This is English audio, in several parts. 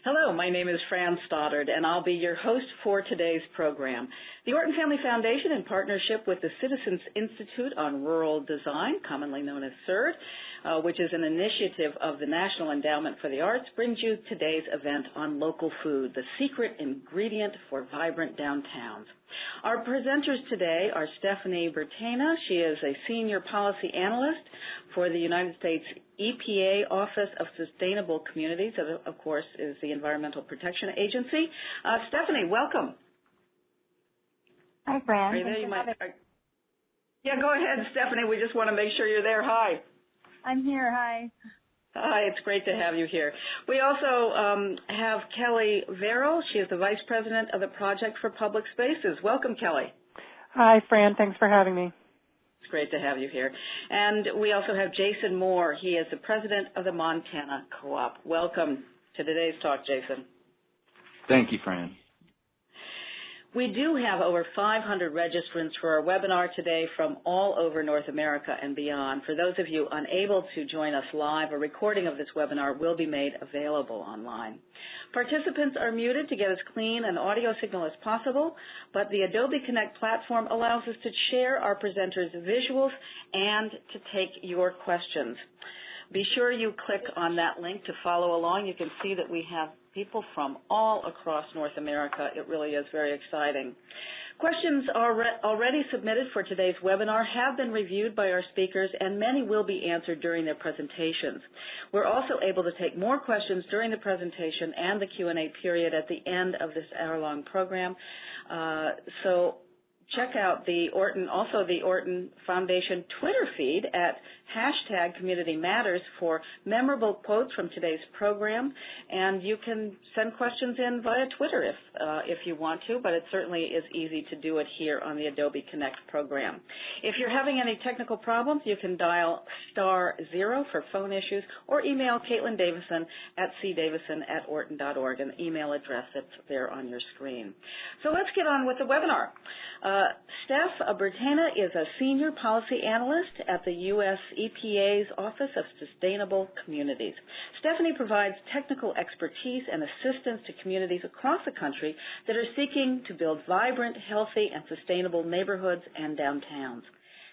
Hello, my name is Fran Stoddard, and I'll be your host for today's program. The Orton Family Foundation, in partnership with the Citizens Institute on Rural Design, commonly known as CIRD, which is an initiative of the National Endowment for the Arts, brings you today's event on local food, the secret ingredient for vibrant downtowns. Our presenters today are Stephanie Bertaina. She is a senior policy analyst for the United States EPA Office of Sustainable Communities, that of course is the Environmental Protection Agency. Stephanie, welcome. Hi, Fran. Are you there? Yeah, go ahead, Stephanie. We just want to make sure you're there. Hi. I'm here. Hi. Hi, it's great to have you here. We also have Kelly Verrill. She is the Vice President of the Project for Public Spaces. Welcome, Kelly. Hi, Fran. Thanks for having me. It's great to have you here. And we also have Jason Moore. He is the President of the Montana Co-op. Welcome to today's talk, Jason. Thank you, Fran. We do have over 500 registrants for our webinar today from all over North America and beyond. For those of you unable to join us live, a recording of this webinar will be made available online. Participants are muted to get as clean an audio signal as possible, but the Adobe Connect platform allows us to share our presenters' visuals and to take your questions. Be sure you click on that link to follow along. You can see that we have people from all across North America. It really is very exciting. Questions already submitted for today's webinar have been reviewed by our speakers, and many will be answered during their presentations. We're also able to take more questions during the presentation and the Q&A period at the end of this hour-long program. So check out the Orton Foundation Twitter feed at #CommunityMatters for memorable quotes from today's program, and you can send questions in via Twitter if you want to, but it certainly is easy to do it here on the Adobe Connect program. If you're having any technical problems, you can dial *0 for phone issues or email Caitlin Davison at cdavison@orton.org, an email address that's there on your screen. So let's get on with the webinar. Steph Bertaina is a senior policy analyst at the U.S. EPA's Office of Sustainable Communities. Stephanie provides technical expertise and assistance to communities across the country that are seeking to build vibrant, healthy, and sustainable neighborhoods and downtowns.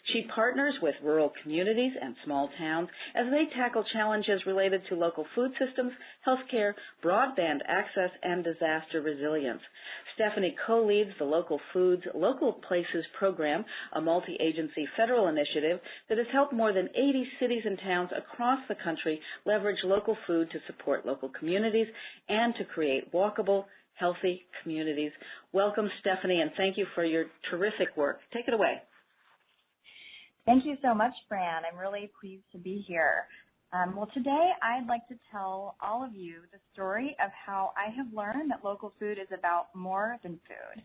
She partners with rural communities and small towns as they tackle challenges related to local food systems, healthcare, broadband access, and disaster resilience. Stephanie co-leads the Local Foods, Local Places program, a multi-agency federal initiative that has helped more than 80 cities and towns across the country leverage local food to support local communities and to create walkable, healthy communities. Welcome, Stephanie, and thank you for your terrific work. Take it away. Thank you so much, Fran. I'm really pleased to be here. Well, today I'd like to tell all of you the story of how I have learned that local food is about more than food.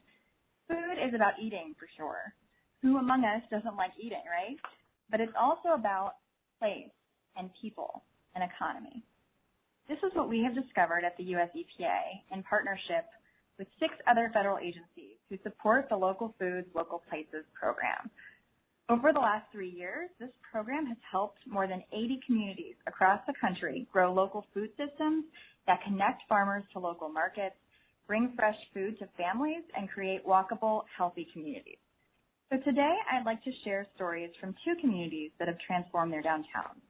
Food is about eating, for sure. Who among us doesn't like eating, right? But it's also about place and people and economy. This is what we have discovered at the U.S. EPA in partnership with 6 other federal agencies who support the Local Foods, Local Places program. Over the last 3 years, this program has helped more than 80 communities across the country grow local food systems that connect farmers to local markets, bring fresh food to families, and create walkable, healthy communities. So today, I'd like to share stories from 2 communities that have transformed their downtowns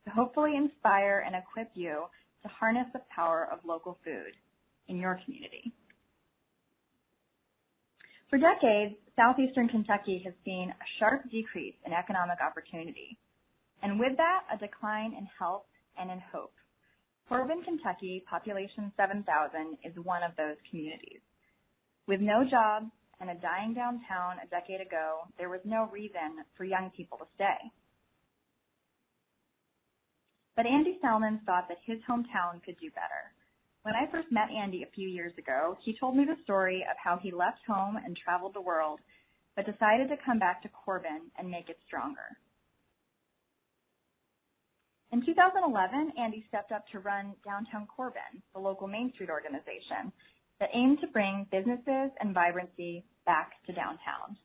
to hopefully inspire and equip you to harness the power of local food in your community. For decades, southeastern Kentucky has seen a sharp decrease in economic opportunity, and with that, a decline in health and in hope. Corbin, Kentucky, population 7,000, is one of those communities. With no jobs and a dying downtown a decade ago, there was no reason for young people to stay. But Andy Salmon thought that his hometown could do better. When I first met Andy a few years ago, he told me the story of how he left home and traveled the world, but decided to come back to Corbin and make it stronger. In 2011, Andy stepped up to run Downtown Corbin, the local Main Street organization that aimed to bring businesses and vibrancy back to downtown.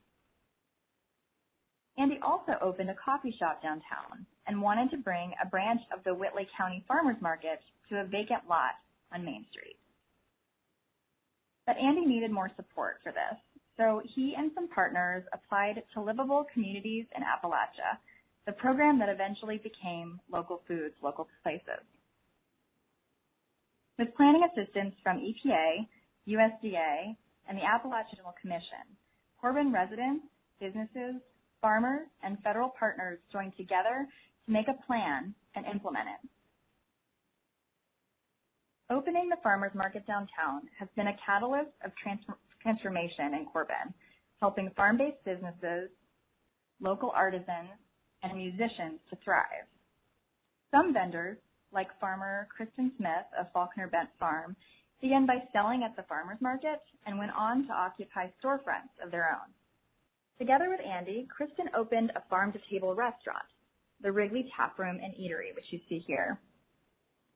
Andy also opened a coffee shop downtown and wanted to bring a branch of the Whitley County Farmers Market to a vacant lot on Main Street. But Andy needed more support for this, so he and some partners applied to Livable Communities in Appalachia, the program that eventually became Local Foods, Local Places. With planning assistance from EPA, USDA, and the Appalachian Regional Commission, Corbin residents, businesses, farmers, and federal partners joined together to make a plan and implement it. Opening the farmers market downtown has been a catalyst of transformation in Corbin, helping farm-based businesses, local artisans, and musicians to thrive. Some vendors, like farmer Kristen Smith of Faulkner Bent Farm, began by selling at the farmers market and went on to occupy storefronts of their own. Together with Andy, Kristen opened a farm-to-table restaurant, the Wrigley Tap Room and Eatery, which you see here.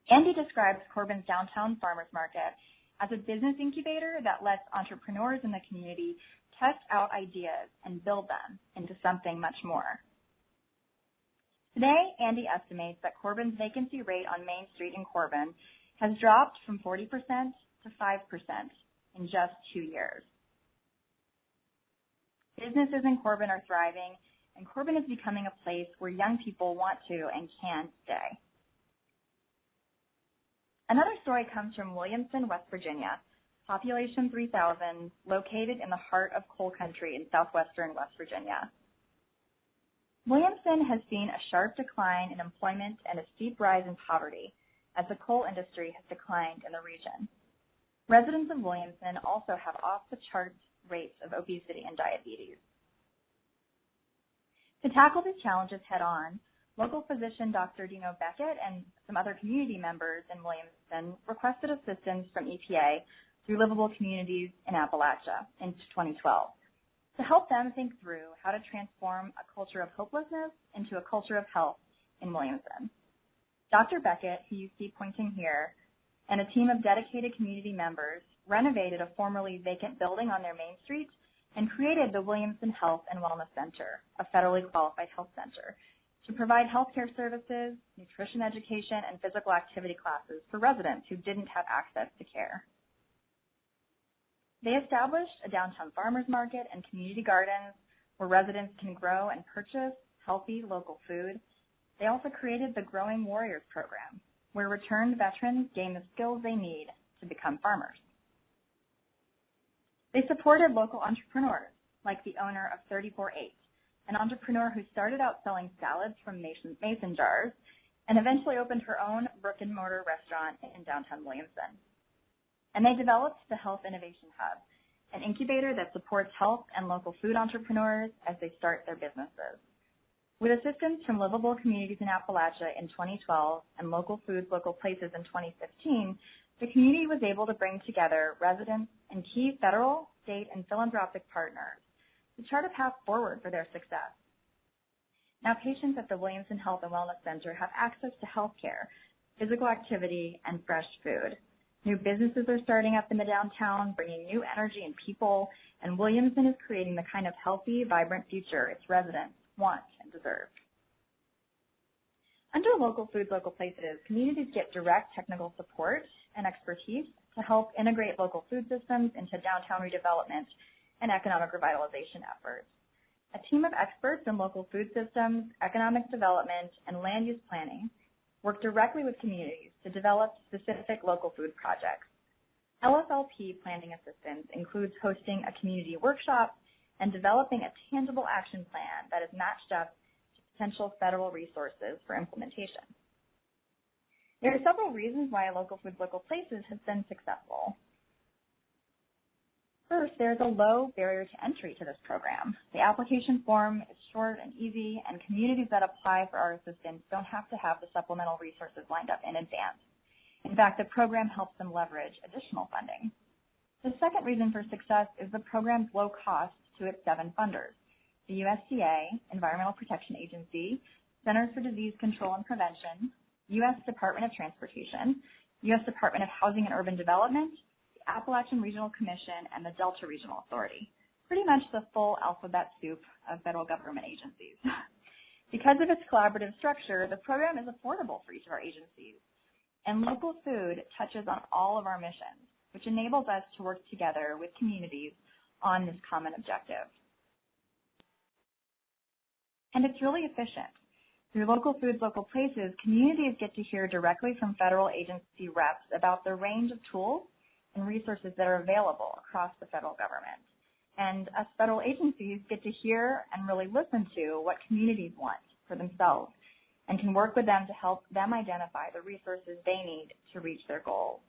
Andy describes Corbin's downtown farmers market as a business incubator that lets entrepreneurs in the community test out ideas and build them into something much more. Today, Andy estimates that Corbin's vacancy rate on Main Street in Corbin has dropped from 40% to 5% in just 2 years. Businesses in Corbin are thriving, and Corbin is becoming a place where young people want to and can stay. Another story comes from Williamson, West Virginia, population 3,000, located in the heart of coal country in southwestern West Virginia. Williamson has seen a sharp decline in employment and a steep rise in poverty as the coal industry has declined in the region. Residents of Williamson also have off-the-charts rates of obesity and diabetes. To tackle these challenges head-on, local physician Dr. Dino Beckett and some other community members in Williamson requested assistance from EPA through Livable Communities in Appalachia in 2012 to help them think through how to transform a culture of hopelessness into a culture of health in Williamson. Dr. Beckett, who you see pointing here, and a team of dedicated community members renovated a formerly vacant building on their main street and created the Williamson Health and Wellness Center, a federally qualified health center, to provide healthcare services, nutrition education, and physical activity classes for residents who didn't have access to care. They established a downtown farmers market and community gardens where residents can grow and purchase healthy local food. They also created the Growing Warriors program, where returned veterans gain the skills they need to become farmers. They supported local entrepreneurs, like the owner of 34/8, an entrepreneur who started out selling salads from mason jars and eventually opened her own brick-and-mortar restaurant in downtown Williamson. And they developed the Health Innovation Hub, an incubator that supports health and local food entrepreneurs as they start their businesses. With assistance from Livable Communities in Appalachia in 2012 and Local Foods, Local Places in 2015, the community was able to bring together residents and key federal, state, and philanthropic partners to chart a path forward for their success. Now, patients at the Williamson Health and Wellness Center have access to health care, physical activity, and fresh food. New businesses are starting up in the downtown, bringing new energy and people, and Williamson is creating the kind of healthy, vibrant future its residents want and deserve. Under Local Foods, Local Places, communities get direct technical support and expertise to help integrate local food systems into downtown redevelopment and economic revitalization efforts. A team of experts in local food systems, economic development, and land use planning work directly with communities to develop specific local food projects. LFLP planning assistance includes hosting a community workshop and developing a tangible action plan that is matched up to potential federal resources for implementation. There are several reasons why Local Foods, Local Places has been successful. First, there's a low barrier to entry to this program. The application form is short and easy, and communities that apply for our assistance don't have to have the supplemental resources lined up in advance. In fact, the program helps them leverage additional funding. The second reason for success is the program's low cost to its 7 funders: the USDA, Environmental Protection Agency, Centers for Disease Control and Prevention, U.S. Department of Transportation, U.S. Department of Housing and Urban Development, the Appalachian Regional Commission, and the Delta Regional Authority. Pretty much the full alphabet soup of federal government agencies. Because of its collaborative structure, the program is affordable for each of our agencies. And local food touches on all of our missions, which enables us to work together with communities on this common objective. And it's really efficient. Through Local Foods, Local Places, communities get to hear directly from federal agency reps about the range of tools and resources that are available across the federal government. And us federal agencies get to hear and really listen to what communities want for themselves and can work with them to help them identify the resources they need to reach their goals.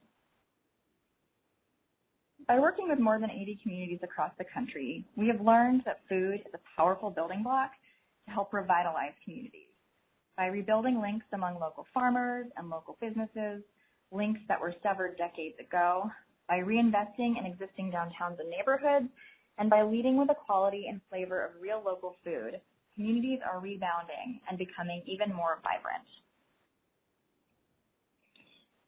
By working with more than 80 communities across the country, we have learned that food is a powerful building block to help revitalize communities. By rebuilding links among local farmers and local businesses, links that were severed decades ago, by reinvesting in existing downtowns and neighborhoods, and by leading with the quality and flavor of real local food, communities are rebounding and becoming even more vibrant.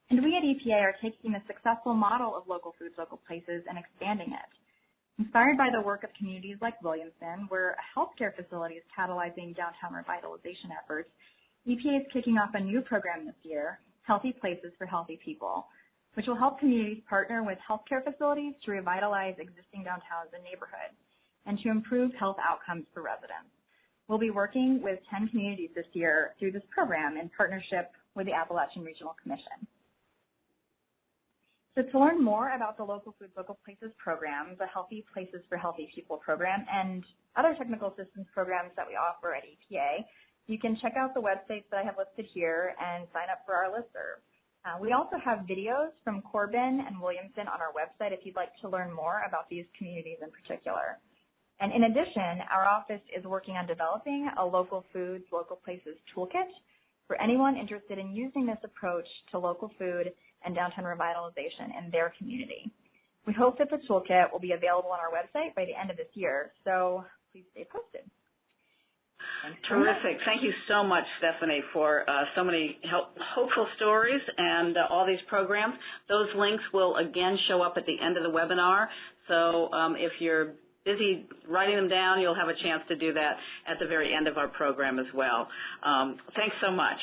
And we at EPA are taking the successful model of Local Foods, Local Places and expanding it. Inspired by the work of communities like Williamson, where a healthcare facility is catalyzing downtown revitalization efforts, EPA is kicking off a new program this year, Healthy Places for Healthy People, which will help communities partner with healthcare facilities to revitalize existing downtowns and neighborhoods and to improve health outcomes for residents. We'll be working with 10 communities this year through this program in partnership with the Appalachian Regional Commission. So to learn more about the Local Foods, Local Places program, the Healthy Places for Healthy People program, and other technical assistance programs that we offer at EPA, you can check out the websites that I have listed here and sign up for our listserv. We also have videos from Corbin and Williamson on our website if you'd like to learn more about these communities in particular. And in addition, our office is working on developing a Local Foods, Local Places toolkit for anyone interested in using this approach to local food and downtown revitalization in their community. We hope that the toolkit will be available on our website by the end of this year, so please stay posted. Terrific. Thank you so much, Stephanie, for so many hopeful stories and all these programs. Those links will again show up at the end of the webinar, so if you're busy writing them down, you'll have a chance to do that at the very end of our program as well. Thanks so much.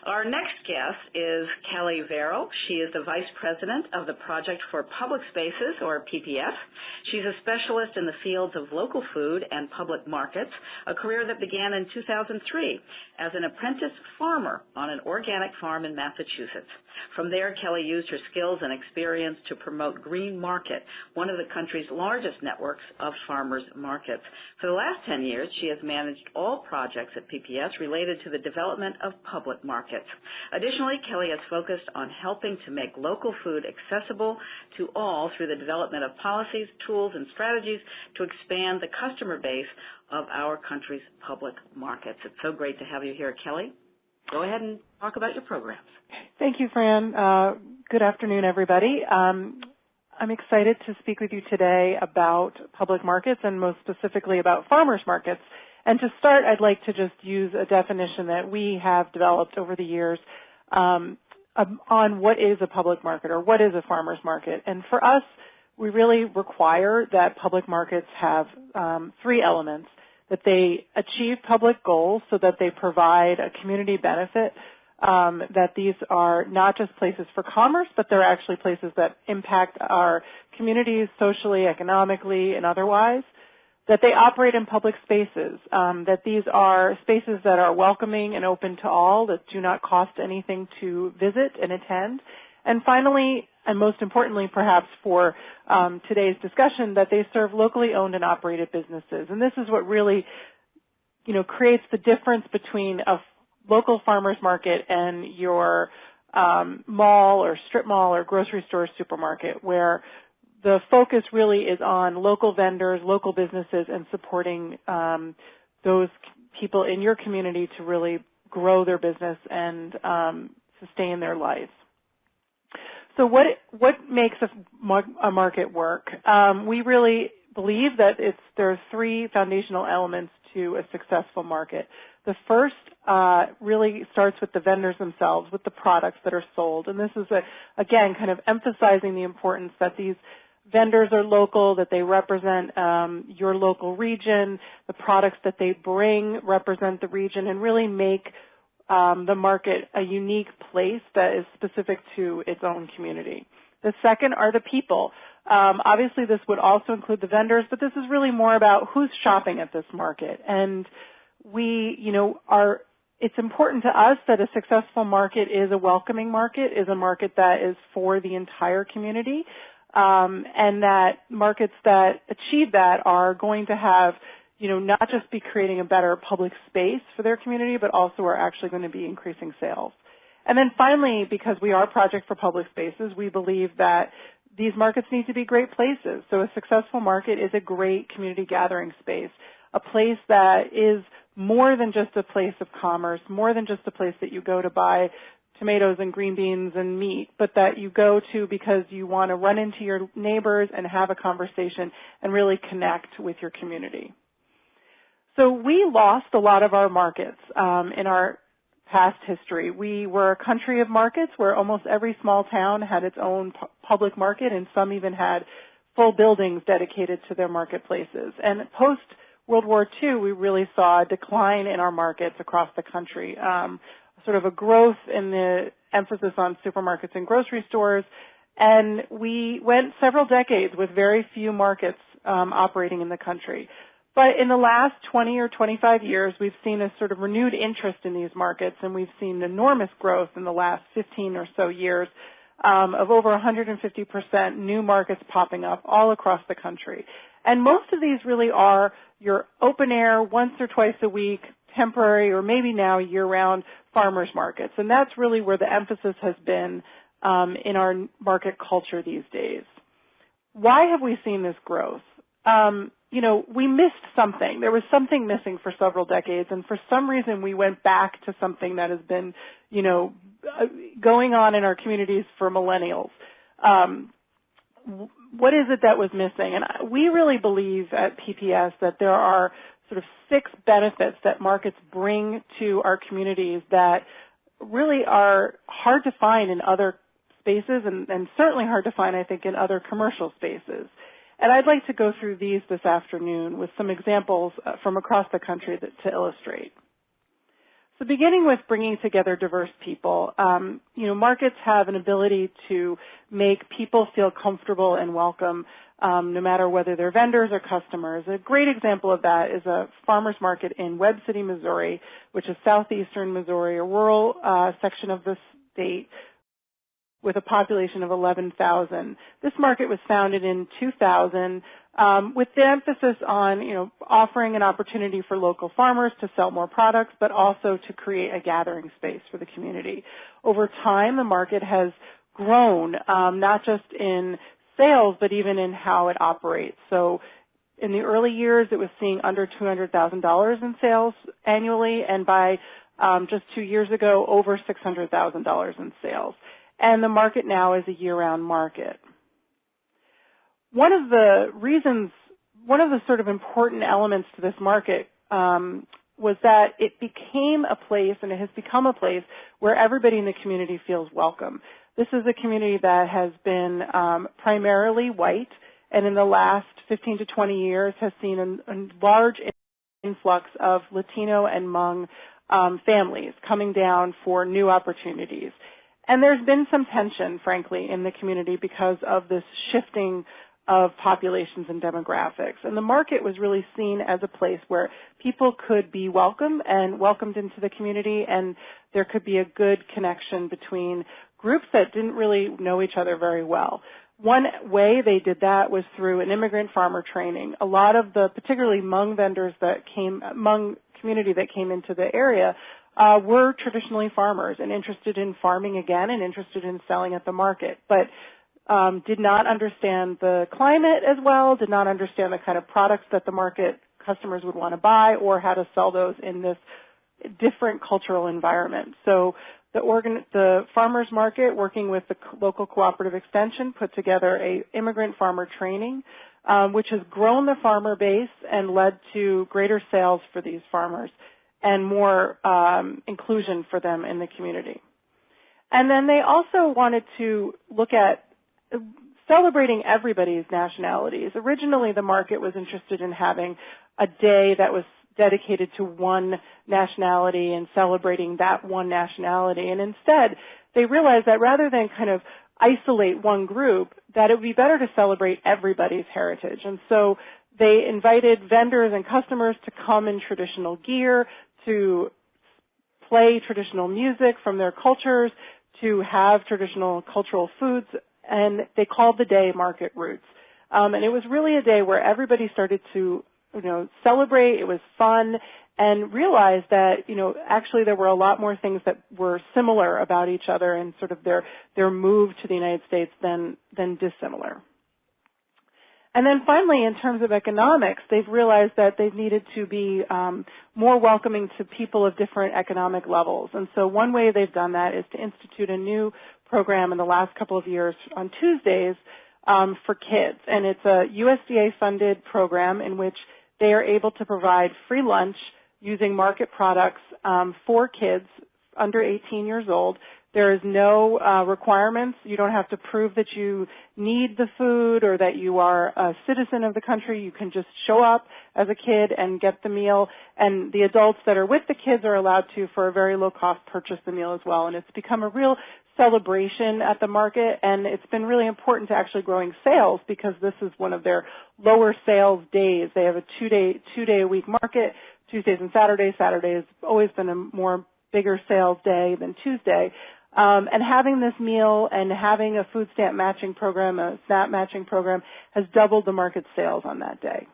Our next guest is Kelly Vero. She is the Vice President of the Project for Public Spaces, or PPS. She's a specialist in the fields of local food and public markets, a career that began in 2003 as an apprentice farmer on an organic farm in Massachusetts. From there, Kelly used her skills and experience to promote Green Market, one of the country's largest networks of farmers markets. For the last 10 years, she has managed all projects at PPS related to the development of public markets. Additionally, Kelly has focused on helping to make local food accessible to all through the development of policies, tools, and strategies to expand the customer base of our country's public markets. It's so great to have you here, Kelly. Go ahead and talk about your programs. Thank you, Fran. Good afternoon, everybody. I'm excited to speak with you today about public markets and most specifically about farmers markets. And to start, I'd like to just use a definition that we have developed over the years on what is a public market or what is a farmer's market. And for us, we really require that public markets have three elements: that they achieve public goals so that they provide a community benefit, that these are not just places for commerce, but they're actually places that impact our communities socially, economically, and otherwise, that they operate in public spaces, that these are spaces that are welcoming and open to all, that do not cost anything to visit and attend, and finally, and most importantly perhaps for today's discussion, that they serve locally owned and operated businesses. And this is what really, creates the difference between a local farmers market and your mall or strip mall or grocery store supermarket, where the focus really is on local vendors, local businesses, and supporting those people in your community to really grow their business and sustain their lives. So what makes a market work? We really believe that there are three foundational elements to a successful market. The first really starts with the vendors themselves, with the products that are sold. And this is, again, kind of emphasizing the importance that these vendors are local, that they represent your local region, the products that they bring represent the region, and really make the market a unique place that is specific to its own community. The second are the people. Obviously, this would also include the vendors, but this is really more about who's shopping at this market. And we, it's important to us that a successful market is a welcoming market, is a market that is for the entire community, and that markets that achieve that are going to have, not just be creating a better public space for their community, but also are actually going to be increasing sales. And then finally, because we are a project for public spaces, we believe that these markets need to be great places. So a successful market is a great community gathering space, a place that is more than just a place of commerce, more than just a place that you go to buy tomatoes and green beans and meat, but that you go to because you want to run into your neighbors and have a conversation and really connect with your community. So we lost a lot of our markets in our past history. We were a country of markets where almost every small town had its own public market, and some even had full buildings dedicated to their marketplaces. And post-World War II, we really saw a decline in our markets across the country, sort of a growth in the emphasis on supermarkets and grocery stores, and we went several decades with very few markets operating in the country. But in the last 20 or 25 years, we've seen a sort of renewed interest in these markets, and we've seen enormous growth in the last 15 or so years of over 150% new markets popping up all across the country. And most of these really are your open air, once or twice a week, temporary, or maybe now year-round farmers markets. And that's really where the emphasis has been in our market culture these days. Why have we seen this growth? We missed something. There was something missing for several decades, and for some reason we went back to something that has been, going on in our communities for millennials. What is it that was missing? And we really believe at PPS that there are sort of 6 benefits that markets bring to our communities that really are hard to find in other spaces, and certainly hard to find, I think, in other commercial spaces. And I'd like to go through these this afternoon with some examples from across the country to illustrate. So beginning with bringing together diverse people, markets have an ability to make people feel comfortable and welcome, no matter whether they're vendors or customers. A great example of that is a farmers market in Webb City, Missouri, which is southeastern Missouri, a rural section of the state, with a population of 11,000. This market was founded in 2000 with the emphasis on, offering an opportunity for local farmers to sell more products, but also to create a gathering space for the community. Over time, the market has grown, not just in sales, but even in how it operates. So in the early years, it was seeing under $200,000 in sales annually, and by just 2 years ago, over $600,000 in sales. And the market now is a year-round market. One of the sort of important elements to this market was that it became a place, and it has become a place, where everybody in the community feels welcome. This is a community that has been primarily white, and in the last 15 to 20 years has seen a large influx of Latino and Hmong families coming down for new opportunities. And there's been some tension, frankly, in the community because of this shifting of populations and demographics. And the market was really seen as a place where people could be welcome and welcomed into the community, and there could be a good connection between groups that didn't really know each other very well. One way they did that was through an immigrant farmer training. A lot of the, particularly Hmong vendors that came, Hmong community that came into the area, were traditionally farmers and interested in farming again and interested in selling at the market, but did not understand the climate as well, did not understand the kind of products that the market customers would want to buy, or how to sell those in this different cultural environment. So the farmers market, working with the local cooperative extension, put together a immigrant farmer training, which has grown the farmer base and led to greater sales for these farmers and more inclusion for them in the community. And then they also wanted to look at celebrating everybody's nationalities. Originally, the market was interested in having a day that was dedicated to one nationality and celebrating that one nationality. And instead, they realized that rather than kind of isolate one group, that it would be better to celebrate everybody's heritage. And so they invited vendors and customers to come in traditional gear, to play traditional music from their cultures, to have traditional cultural foods, and they called the day Market Roots. And it was really a day where everybody started to, celebrate. It was fun, and realized that, actually there were a lot more things that were similar about each other and sort of their move to the United States than dissimilar. And then finally, in terms of economics, they've realized that they've needed to be more welcoming to people of different economic levels. And so one way they've done that is to institute a new program in the last couple of years on Tuesdays for kids. And it's a USDA-funded program in which they are able to provide free lunch using market products for kids under 18 years old. There is no requirements. You don't have to prove that you need the food or that you are a citizen of the country. You can just show up as a kid and get the meal. And the adults that are with the kids are allowed to, for a very low cost, purchase the meal as well. And it's become a real celebration at the market, and it's been really important to actually growing sales because this is one of their lower sales days. They have a two-day a week market, Tuesdays and Saturdays. Saturday has always been a more bigger sales day than Tuesday. And having this meal and having a food stamp matching program, a SNAP matching program, has doubled the market sales on that day.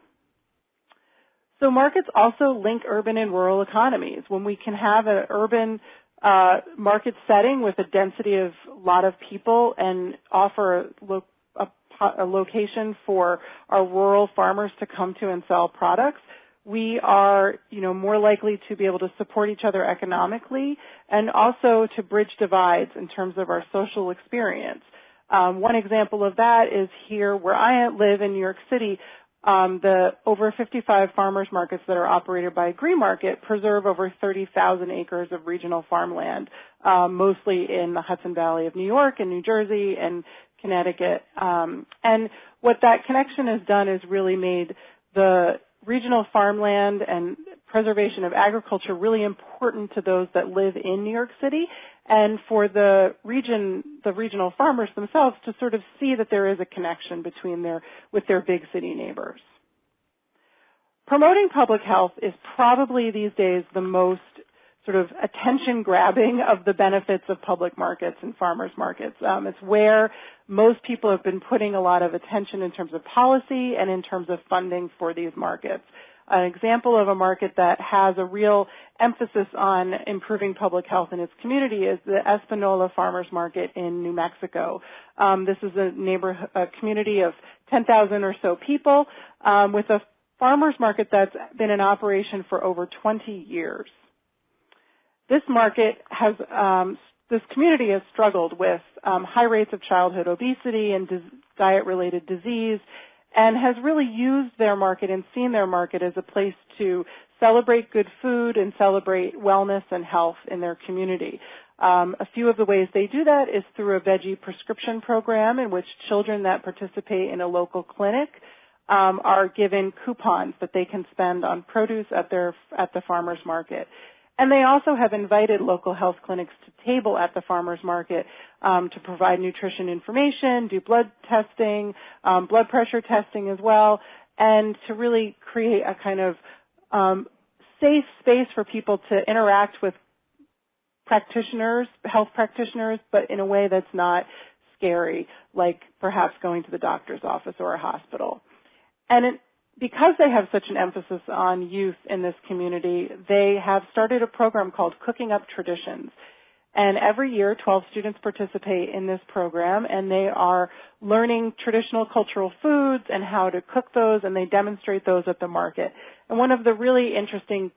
So markets also link urban and rural economies. When we can have an urban market setting with a density of a lot of people and offer a location for our rural farmers to come to and sell products, we are, more likely to be able to support each other economically and also to bridge divides in terms of our social experience. One example of that is here where I live in New York City. The over 55 farmers markets that are operated by Green Market preserve over 30,000 acres of regional farmland, mostly in the Hudson Valley of New York and New Jersey and Connecticut. And what that connection has done is really made the regional farmland and preservation of agriculture really important to those that live in New York City, and for the regional farmers themselves to sort of see that there is a connection with their big city neighbors. Promoting public health is probably these days the most sort of attention-grabbing of the benefits of public markets and farmers markets. It's where most people have been putting a lot of attention in terms of policy and in terms of funding for these markets. An example of a market that has a real emphasis on improving public health in its community is the Espanola Farmers Market in New Mexico. This is a community of 10,000 or so people with a farmers market that's been in operation for over 20 years. This market has, this community has struggled with high rates of childhood obesity and diet-related disease, and has really used their market and seen their market as a place to celebrate good food and celebrate wellness and health in their community. A few of the ways they do that is through a veggie prescription program in which children that participate in a local clinic are given coupons that they can spend on produce at the farmers market. And they also have invited local health clinics to table at the farmers market to provide nutrition information, do blood testing, blood pressure testing as well, and to really create a kind of safe space for people to interact with practitioners, health practitioners, but in a way that's not scary, like perhaps going to the doctor's office or a hospital. And because they have such an emphasis on youth in this community, they have started a program called Cooking Up Traditions. And every year, 12 students participate in this program, and they are learning traditional cultural foods and how to cook those, and they demonstrate those at the market. And one of the really interesting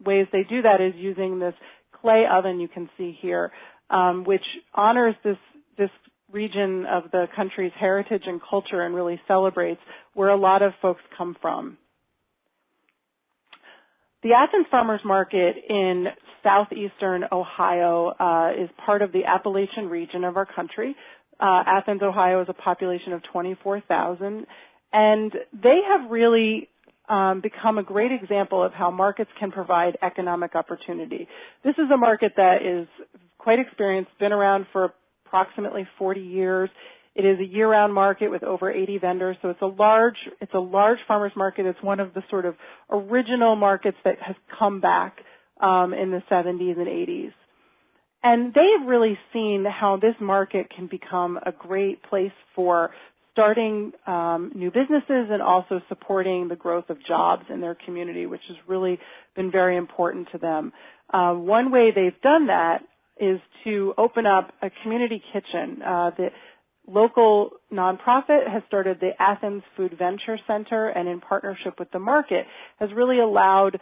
ways they do that is using this clay oven you can see here, which honors this region of the country's heritage and culture and really celebrates where a lot of folks come from. The Athens Farmers Market in southeastern Ohio is part of the Appalachian region of our country. Athens, Ohio is a population of 24,000, and they have really become a great example of how markets can provide economic opportunity. This is a market that is quite experienced, been around for approximately 40 years. It is a year-round market with over 80 vendors, so it's a large farmers market. It's one of the sort of original markets that has come back in the 70s and 80s. And they've really seen how this market can become a great place for starting new businesses and also supporting the growth of jobs in their community, which has really been very important to them. One way they've done that is to open up a community kitchen. The local nonprofit has started the Athens Food Venture Center, and in partnership with the market has really allowed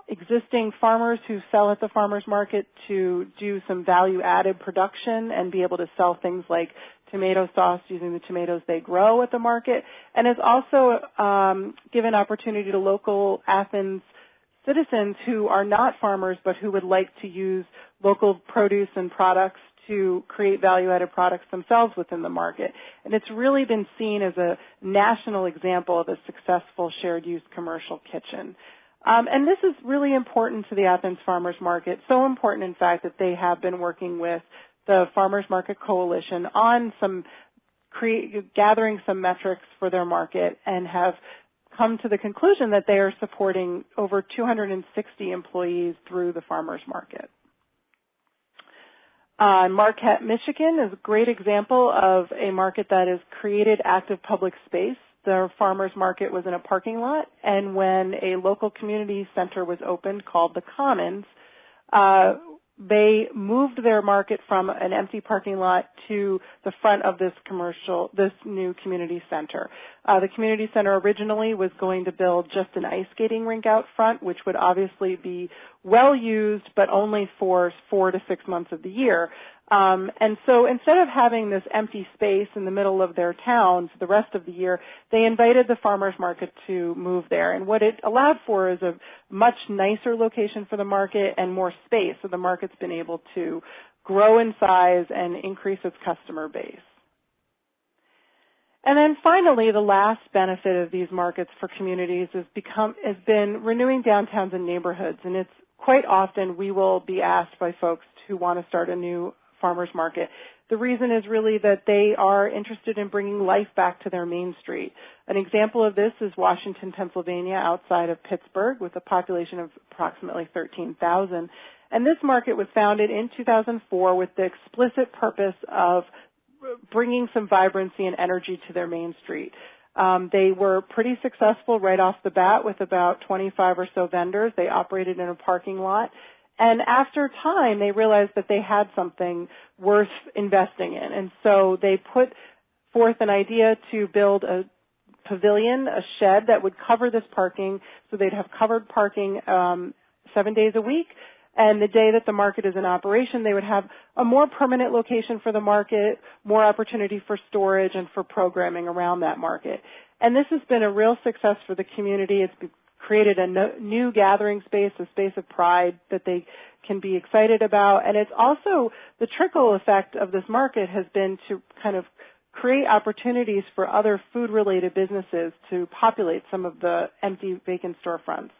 existing farmers who sell at the farmers market to do some value-added production and be able to sell things like tomato sauce using the tomatoes they grow at the market, and has also given opportunity to local Athens citizens who are not farmers but who would like to use local produce and products to create value-added products themselves within the market. And it's really been seen as a national example of a successful shared-use commercial kitchen. And this is really important to the Athens Farmers Market, so important, in fact, that they have been working with the Farmers Market Coalition on gathering some metrics for their market and have come to the conclusion that they are supporting over 260 employees through the farmers market. Marquette, Michigan is a great example of a market that has created active public space. The farmers market was in a parking lot, and when a local community center was opened called the Commons, they moved their market from an empty parking lot to the front of this new community center. The community center originally was going to build just an ice skating rink out front, which would obviously be well used, but only for 4 to 6 months of the year. And so instead of having this empty space in the middle of their town for the rest of the year, they invited the farmers market to move there. And what it allowed for is a much nicer location for the market and more space, so the market's been able to grow in size and increase its customer base. And then finally, the last benefit of these markets for communities has been renewing downtowns and neighborhoods. And it's quite often we will be asked by folks who want to start a new farmers market. The reason is really that they are interested in bringing life back to their main street. An example of this is Washington, Pennsylvania, outside of Pittsburgh, with a population of approximately 13,000. And this market was founded in 2004 with the explicit purpose of bringing some vibrancy and energy to their main street. They were pretty successful right off the bat with about 25 or so vendors. They operated in a parking lot. And after time, they realized that they had something worth investing in. And so they put forth an idea to build a pavilion, a shed that would cover this parking, so they'd have covered parking 7 days a week. And the day that the market is in operation, they would have a more permanent location for the market, more opportunity for storage and for programming around that market. And this has been a real success for the community. It's created a new gathering space, a space of pride that they can be excited about. And it's also the trickle effect of this market has been to kind of create opportunities for other food-related businesses to populate some of the empty vacant storefronts.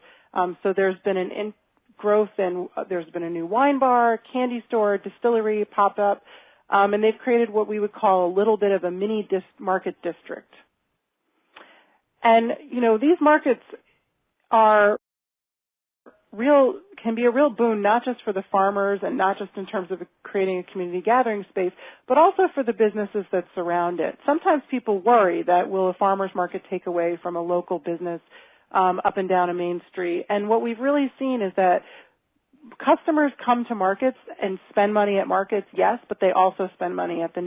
So there's been growth, and there's been a new wine bar, candy store, distillery, pop-up, and they've created what we would call a little bit of a mini market district. And, you know, these markets can be a real boon, not just for the farmers and not just in terms of creating a community gathering space, but also for the businesses that surround it. Sometimes people worry that will a farmer's market take away from a local business up and down a main street. And what we've really seen is that customers come to markets and spend money at markets, yes, but they also spend money at the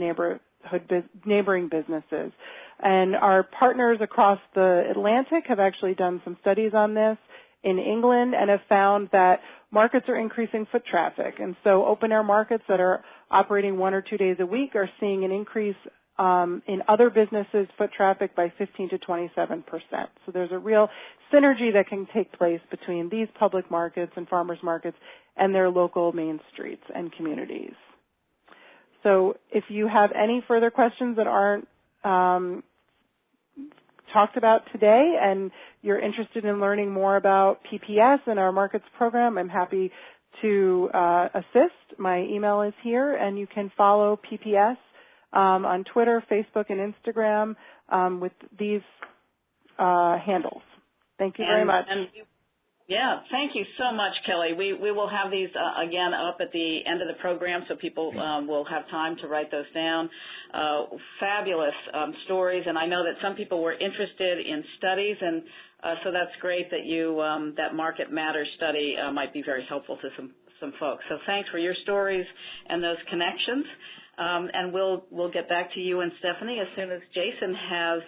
neighboring businesses. And our partners across the Atlantic have actually done some studies on this in England and have found that markets are increasing foot traffic. And so open-air markets that are operating 1 or 2 days a week are seeing an increase in other businesses' foot traffic by 15 to 27%. So there's a real synergy that can take place between these public markets and farmers markets and their local main streets and communities. So if you have any further questions that aren't talked about today and you're interested in learning more about PPS and our markets program, I'm happy to assist. my email is here, and you can follow PPS on Twitter, Facebook, and Instagram with these handles. Thank you very much. Yeah, thank you so much, Kelly. We will have these again up at the end of the program, so people will have time to write those down. Fabulous stories, and I know that some people were interested in studies, and so that's great that you that Market Matters study might be very helpful to some folks. So thanks for your stories and those connections, and we'll get back to you and Stephanie as soon as Jason has.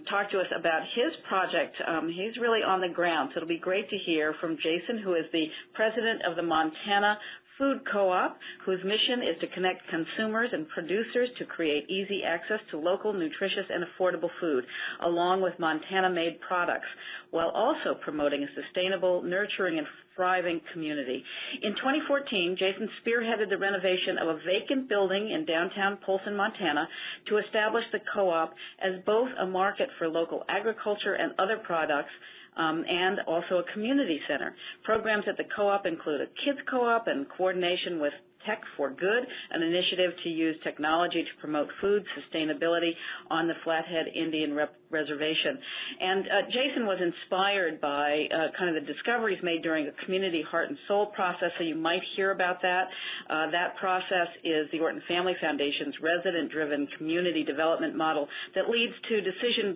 Talk to us about his project. He's really on the ground, so it'll be great to hear from Jason, who is the president of the Montana Food Co-op, whose mission is to connect consumers and producers to create easy access to local, nutritious, and affordable food, along with Montana-made products, while also promoting a sustainable, nurturing, and thriving community. In 2014, Jason spearheaded the renovation of a vacant building in downtown Polson, Montana, to establish the co-op as both a market for local agriculture and other products, and also a community center. Programs at the co-op include a kids co-op and coordination with Tech for Good, an initiative to use technology to promote food sustainability on the Flathead Indian Reservation. And Jason was inspired by kind of the discoveries made during the Community Heart and Soul process, so you might hear about that. That process is the Orton Family Foundation's resident-driven community development model that leads to decisions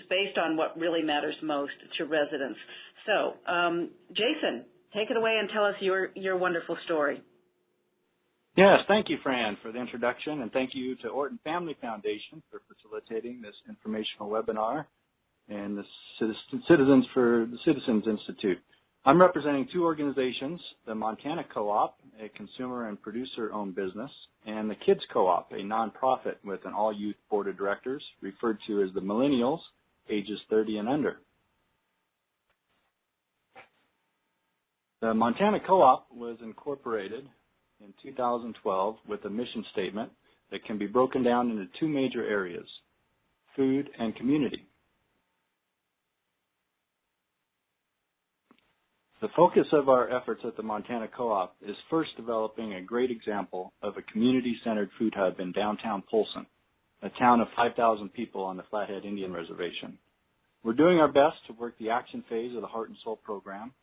based on what really matters most to residents. So, Jason, take it away and tell us your wonderful story. Yes, thank you, Fran, for the introduction, and thank you to Orton Family Foundation for facilitating this informational webinar and the Citizens for the Citizens Institute. I'm representing two organizations, the Montana Co-op, a consumer and producer-owned business, and the Kids Co-op, a nonprofit with an all-youth board of directors, referred to as the Millennials, ages 30 and under. The Montana Co-op was incorporated in 2012 with a mission statement that can be broken down into two major areas, food and community. The focus of our efforts at the Montana Co-op is first developing a great example of a community-centered food hub in downtown Polson, a town of 5,000 people on the Flathead Indian Reservation. We're doing our best to work the action phase of the Heart and Soul program.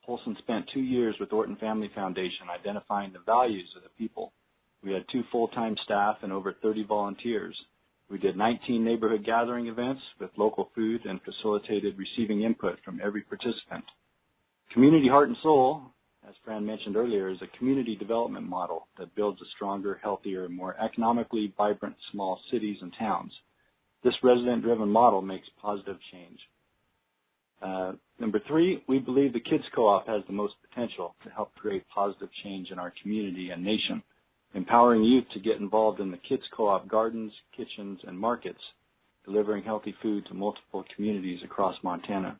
Polson spent 2 years with Orton Family Foundation identifying the values of the people. We had 2 full-time staff and over 30 volunteers. We did 19 neighborhood gathering events with local food and facilitated receiving input from every participant. Community Heart and Soul, as Fran mentioned earlier, is a community development model that builds a stronger, healthier, more economically vibrant small cities and towns. This resident-driven model makes positive change. Number 3, we believe the Kids Co-op has the most potential to help create positive change in our community and nation, empowering youth to get involved in the Kids Co-op gardens, kitchens, and markets, delivering healthy food to multiple communities across Montana.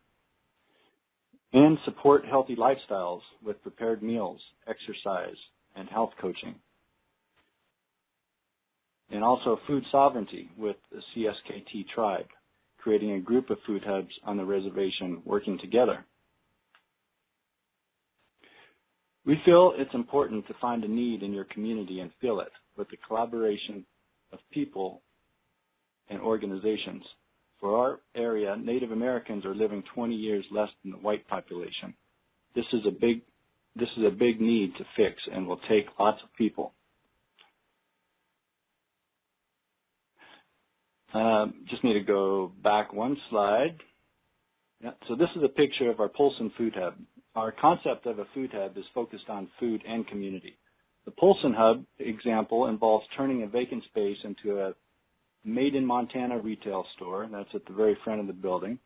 And support healthy lifestyles with prepared meals, exercise, and health coaching. And also food sovereignty with the CSKT tribe, creating a group of food hubs on the reservation working together. We feel it's important to find a need in your community and fill it with the collaboration of people and organizations. For our area, Native Americans are living 20 years less than the white population. This is a big need to fix and will take lots of people. Just need to go back one slide. Yeah, so this is a picture of our Polson Food Hub. Our concept of a food hub is focused on food and community. The Polson Hub example involves turning a vacant space into a Made in Montana retail store, that's at the very front of the building,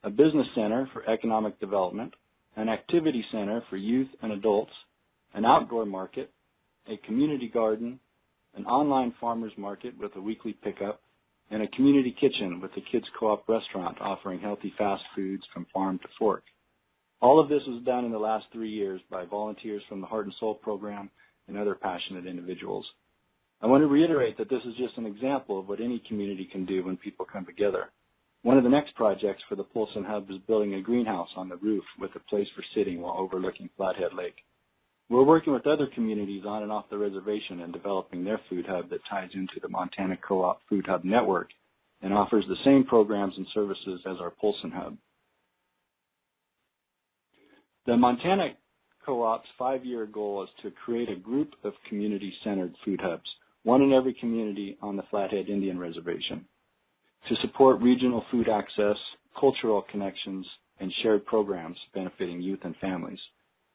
a business center for economic development, an activity center for youth and adults, an outdoor market, a community garden, an online farmers market with a weekly pickup, and a community kitchen with the Kids Co-op restaurant offering healthy fast foods from farm to fork. All of this was done in the last 3 years by volunteers from the Heart and Soul program and other passionate individuals. I want to reiterate that this is just an example of what any community can do when people come together. One of the next projects for the Polson Hub is building a greenhouse on the roof with a place for sitting while overlooking Flathead Lake. We're working with other communities on and off the reservation and developing their food hub that ties into the Montana Co-op Food Hub Network and offers the same programs and services as our Polson Hub. The Montana Co-op's 5-year goal is to create a group of community-centered food hubs, one in every community on the Flathead Indian Reservation, to support regional food access, cultural connections, and shared programs benefiting youth and families.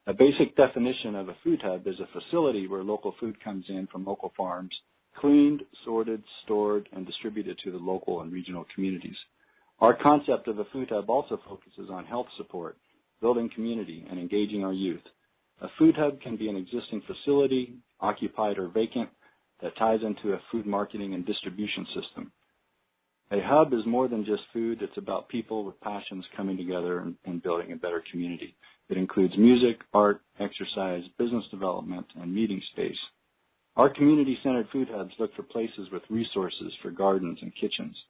A basic definition of a food hub is a facility where local food comes in from local farms, cleaned, sorted, stored, and distributed to the local and regional communities. Our concept of a food hub also focuses on health support, building community, and engaging our youth. A food hub can be an existing facility, occupied or vacant, that ties into a food marketing and distribution system. A hub is more than just food. It's about people with passions coming together and building a better community. It includes music, art, exercise, business development, and meeting space. Our community-centered food hubs look for places with resources for gardens and kitchens.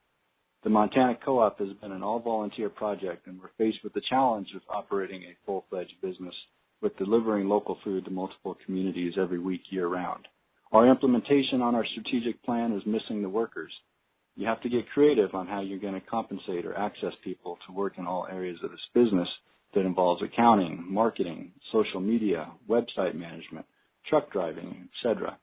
The Montana Co-op has been an all-volunteer project, and we're faced with the challenge of operating a full-fledged business with delivering local food to multiple communities every week year-round. Our implementation on our strategic plan is missing the workers. You have to get creative on how you're going to compensate or access people to work in all areas of this business that involves accounting, marketing, social media, website management, truck driving, etc.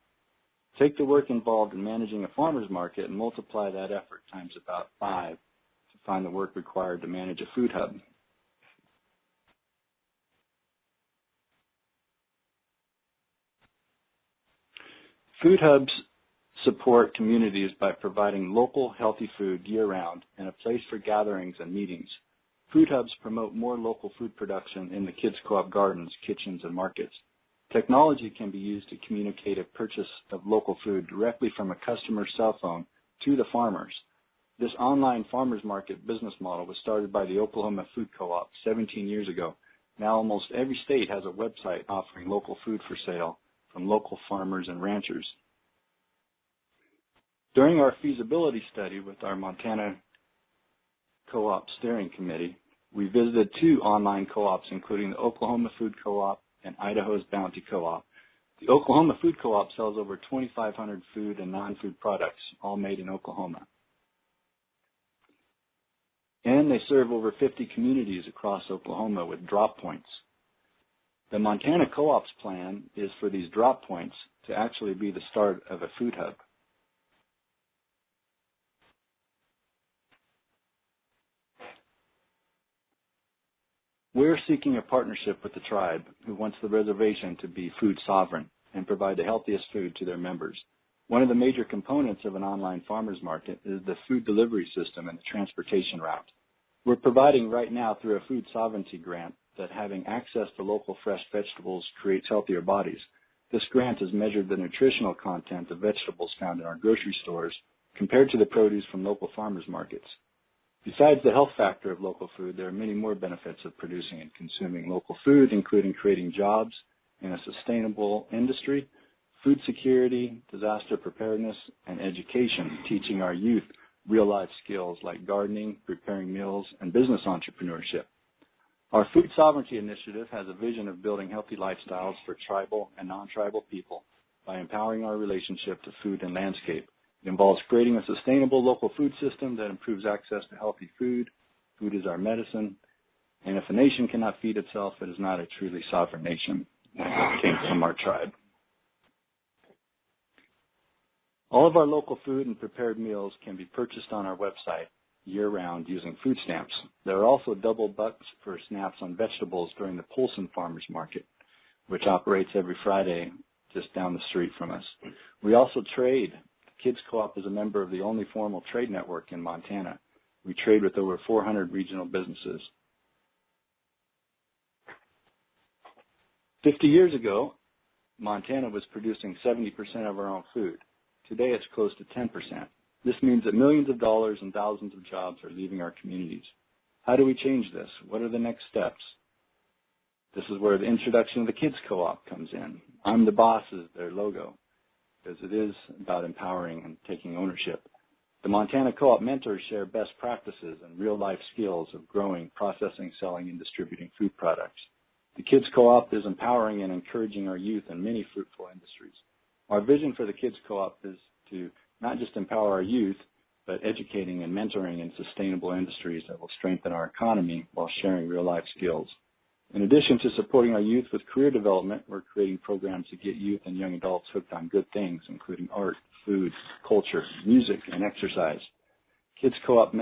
Take the work involved in managing a farmer's market and multiply that effort times about 5 to find the work required to manage a food hub. Food hubs support communities by providing local healthy food year-round and a place for gatherings and meetings. Food hubs promote more local food production in the kids' co-op gardens, kitchens, and markets. Technology can be used to communicate a purchase of local food directly from a customer's cell phone to the farmers. This online farmers market business model was started by the Oklahoma Food Co-op 17 years ago. Now almost every state has a website offering local food for sale from local farmers and ranchers. During our feasibility study with our Montana Co-op Steering Committee, we visited 2 online co-ops, including the Oklahoma Food Co-op and Idaho's Bounty Co-op. The Oklahoma Food Co-op sells over 2,500 food and non-food products, all made in Oklahoma. And they serve over 50 communities across Oklahoma with drop points. The Montana Co-op's plan is for these drop points to actually be the start of a food hub. We're seeking a partnership with the tribe who wants the reservation to be food sovereign and provide the healthiest food to their members. One of the major components of an online farmers market is the food delivery system and the transportation route. We're providing right now through a food sovereignty grant that having access to local fresh vegetables creates healthier bodies. This grant has measured the nutritional content of vegetables found in our grocery stores compared to the produce from local farmers markets. Besides the health factor of local food, there are many more benefits of producing and consuming local food, including creating jobs in a sustainable industry, food security, disaster preparedness, and education, teaching our youth real-life skills like gardening, preparing meals, and business entrepreneurship. Our Food Sovereignty Initiative has a vision of building healthy lifestyles for tribal and non-tribal people by empowering our relationship to food and landscape. It involves creating a sustainable local food system that improves access to healthy food. Food is our medicine. And if a nation cannot feed itself, it is not a truly sovereign nation. That came from our tribe. All of our local food and prepared meals can be purchased on our website year-round using food stamps. There are also double bucks for snaps on vegetables during the Polson Farmers Market, which operates every Friday just down the street from us. We also trade. Kids Co-op is a member of the only formal trade network in Montana. We trade with over 400 regional businesses. 50 years ago, Montana was producing 70% of our own food. Today it's close to 10%. This means that millions of dollars and thousands of jobs are leaving our communities. How do we change this? What are the next steps? This is where the introduction of the Kids Co-op comes in. I'm the Boss is their logo, because it is about empowering and taking ownership. The Montana Co-op mentors share best practices and real-life skills of growing, processing, selling, and distributing food products. The Kids Co-op is empowering and encouraging our youth in many fruitful industries. Our vision for the Kids Co-op is to not just empower our youth, but educating and mentoring in sustainable industries that will strengthen our economy while sharing real-life skills. In addition to supporting our youth with career development, we're creating programs to get youth and young adults hooked on good things, including art, food, culture, music, and exercise. Kids Co-op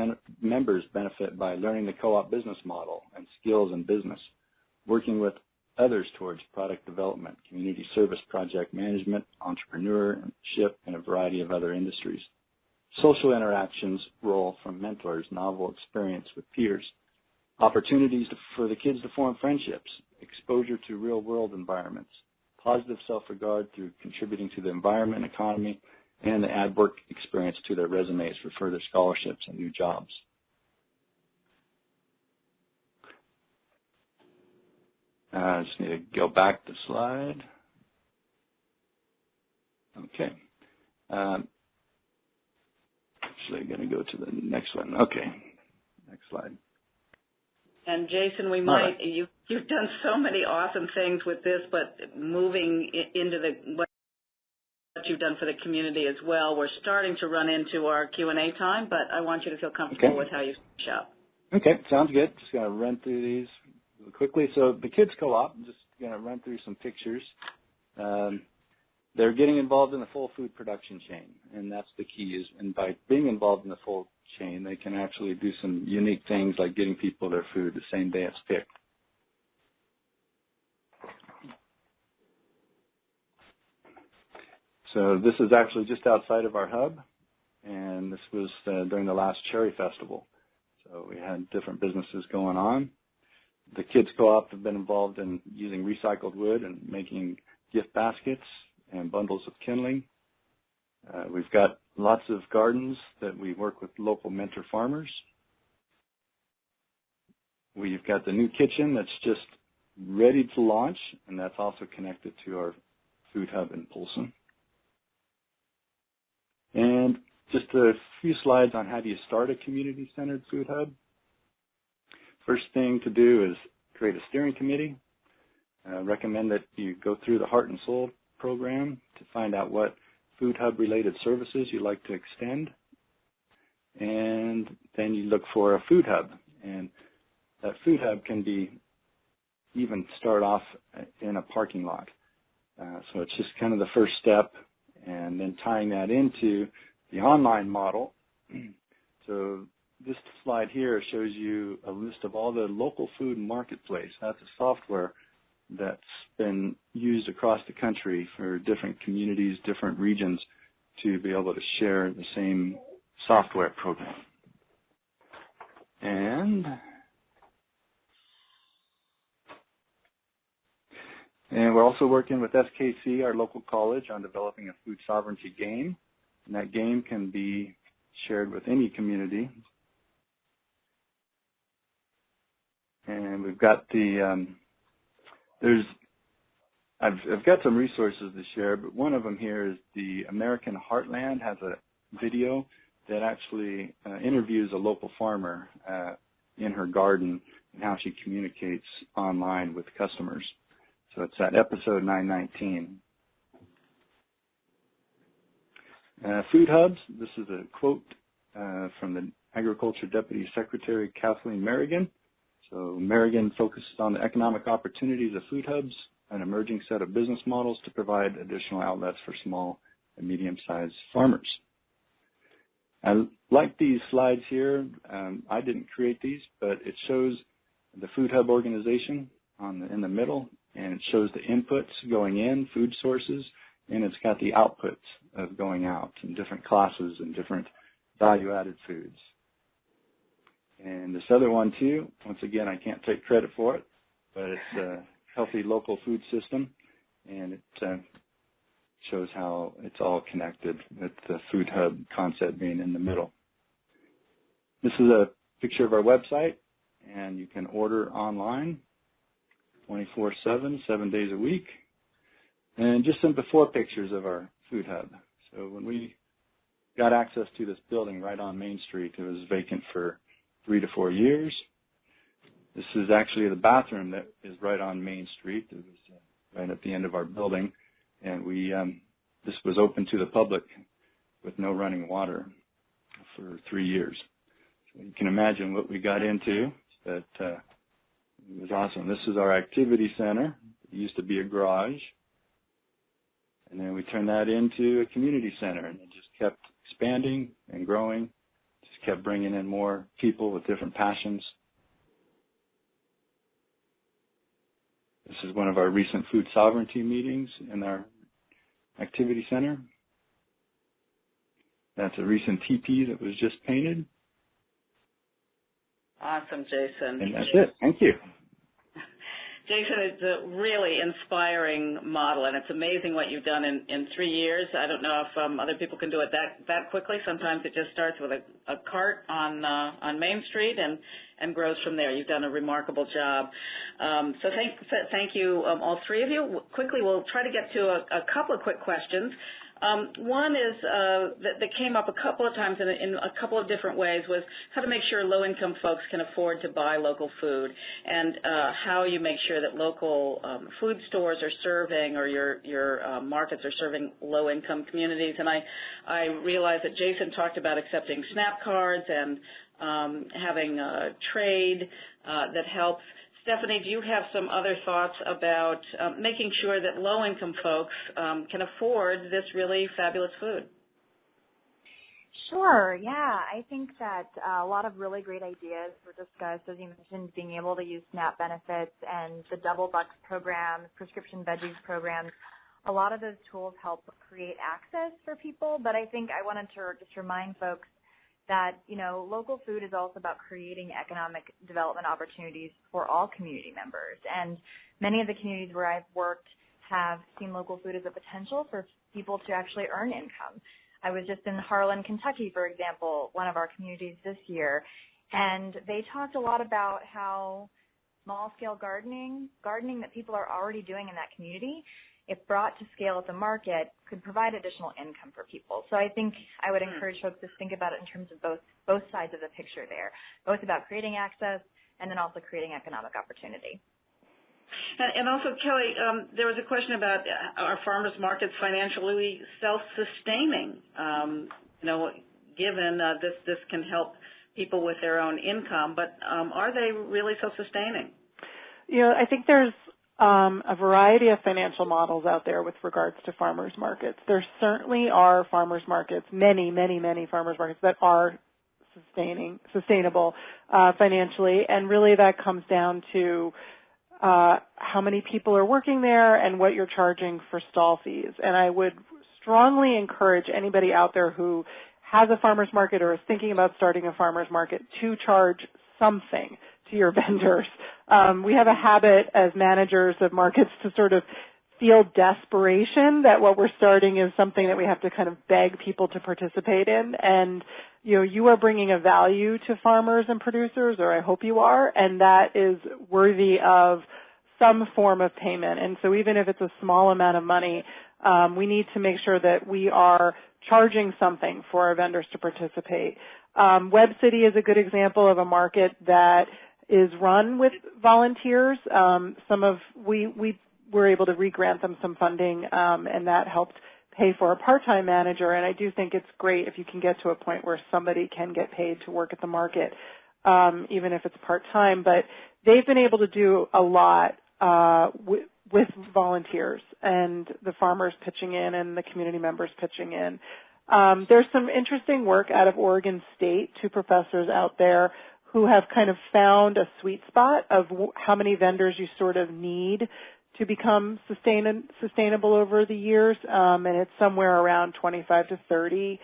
members benefit by learning the co-op business model and skills in business, working with others towards product development, community service, project management, entrepreneurship, and a variety of other industries. Social interactions roll from mentors, novel experience with peers, opportunities for the kids to form friendships, exposure to real-world environments, positive self-regard through contributing to the environment, economy, and the add work experience to their resumes for further scholarships and new jobs. I just need to go back the slide. Okay. Actually, I'm going to go to the next one. Okay. Next slide. And Jason, we might, you've done so many awesome things with this, but moving into what you've done for the community as well, we're starting to run into our Q&A time, but I want you to feel comfortable with how you finish up. Okay, sounds good. Just going to run through these quickly. So the Kids Co-op, I'm just going to run through some pictures. They're getting involved in the full food production chain, and that's the key. And by being involved in the full chain, they can actually do some unique things like getting people their food the same day it's picked. So this is actually just outside of our hub, and this was during the last Cherry Festival. So we had different businesses going on. The Kids Co-op have been involved in using recycled wood and making gift baskets and bundles of kindling. We've got lots of gardens that we work with local mentor farmers. We've got the new kitchen that's just ready to launch, and that's also connected to our food hub in Polson. And just a few slides on how do you start a community-centered food hub. First thing to do is create a steering committee. Recommend that you go through the Heart and Soul program to find out what food hub related services you'd like to extend, and then you look for a food hub, and that food hub can be even start off in a parking lot. So it's just kind of the first step, and then tying that into the online model. So this slide here shows you a list of all the local food marketplace. That's a software that's been used across the country for different communities, different regions, to be able to share the same software program. And we're also working with SKC, our local college, on developing a food sovereignty game. And that game can be shared with any community. And we've got the I've got some resources to share, but one of them here is the American Heartland has a video that actually interviews a local farmer in her garden and how she communicates online with customers. So it's at episode 919. Food hubs, this is a quote from the Agriculture Deputy Secretary Kathleen Merrigan. So Merrigan focuses on the economic opportunities of food hubs, an emerging set of business models to provide additional outlets for small and medium-sized farmers. I like these slides here. I didn't create these, but it shows the food hub organization in the middle, and it shows the inputs going in, food sources, and it's got the outputs of going out in different classes and different value-added foods. And this other one too, once again, I can't take credit for it, but it's a healthy local food system, and it shows how it's all connected with the food hub concept being in the middle. This is a picture of our website, and you can order online 24/7, 7 days a week. And just some before pictures of our food hub. So when we got access to this building right on Main Street. It was vacant for 3 to 4 years. This is actually the bathroom that is right on Main Street. It was right at the end of our building, and this was open to the public with no running water for 3 years. So you can imagine what we got into. That it was awesome. This is our activity center. It used to be a garage, and then we turned that into a community center, and it just kept expanding and growing. Just kept bringing in more people with different passions. This is one of our recent food sovereignty meetings in our activity center. That's a recent teepee that was just painted. Awesome, Jason. And that's it. Thank you. Jason, it's a really inspiring model, and it's amazing what you've done in 3 years. I don't know if other people can do it that quickly. Sometimes it just starts with a cart on Main Street and grows from there. You've done a remarkable job. So thank you, all three of you. Quickly, we'll try to get to a couple of quick questions. One is that came up a couple of times in a couple of different ways, was how to make sure low-income folks can afford to buy local food, and how you make sure that local food stores are serving, or your markets are serving low-income communities. And I realized that Jason talked about accepting SNAP cards and having trade that helps. Stephanie, do you have some other thoughts about making sure that low-income folks can afford this really fabulous food? Sure, yeah. I think that a lot of really great ideas were discussed, as you mentioned, being able to use SNAP benefits and the double bucks programs, prescription veggies programs. A lot of those tools help create access for people, but I think I wanted to just remind folks that, you know, local food is also about creating economic development opportunities for all community members. And many of the communities where I've worked have seen local food as a potential for people to actually earn income. I was just in Harlan, Kentucky, for example, one of our communities this year, and they talked a lot about how small-scale gardening that people are already doing in that community, if brought to scale at the market, could provide additional income for people. So I think I would encourage folks to think about it in terms of both sides of the picture there, both about creating access and then also creating economic opportunity. And also, Kelly, there was a question about are farmers markets financially self-sustaining? You know, given this can help people with their own income, but are they really self-sustaining? You know, I think there's a variety of financial models out there with regards to farmers markets. There certainly are farmers markets, many farmers markets that are sustainable financially, and really that comes down to how many people are working there and what you're charging for stall fees. And I would strongly encourage anybody out there who has a farmers market or is thinking about starting a farmers market to charge something to your vendors. We have a habit as managers of markets to sort of feel desperation that what we're starting is something that we have to kind of beg people to participate in. And, you know, you are bringing a value to farmers and producers, or I hope you are, and that is worthy of some form of payment. And so even if it's a small amount of money, we need to make sure that we are charging something for our vendors to participate. Web City is a good example of a market that is run with volunteers. We were able to re-grant them some funding, and that helped pay for a part-time manager. And I do think it's great if you can get to a point where somebody can get paid to work at the market, even if it's part-time. But they've been able to do a lot with volunteers and the farmers pitching in and the community members pitching in. There's some interesting work out of Oregon State, 2 professors out there who have kind of found a sweet spot of how many vendors you sort of need to become sustainable over the years, and it's somewhere around 25 to 30.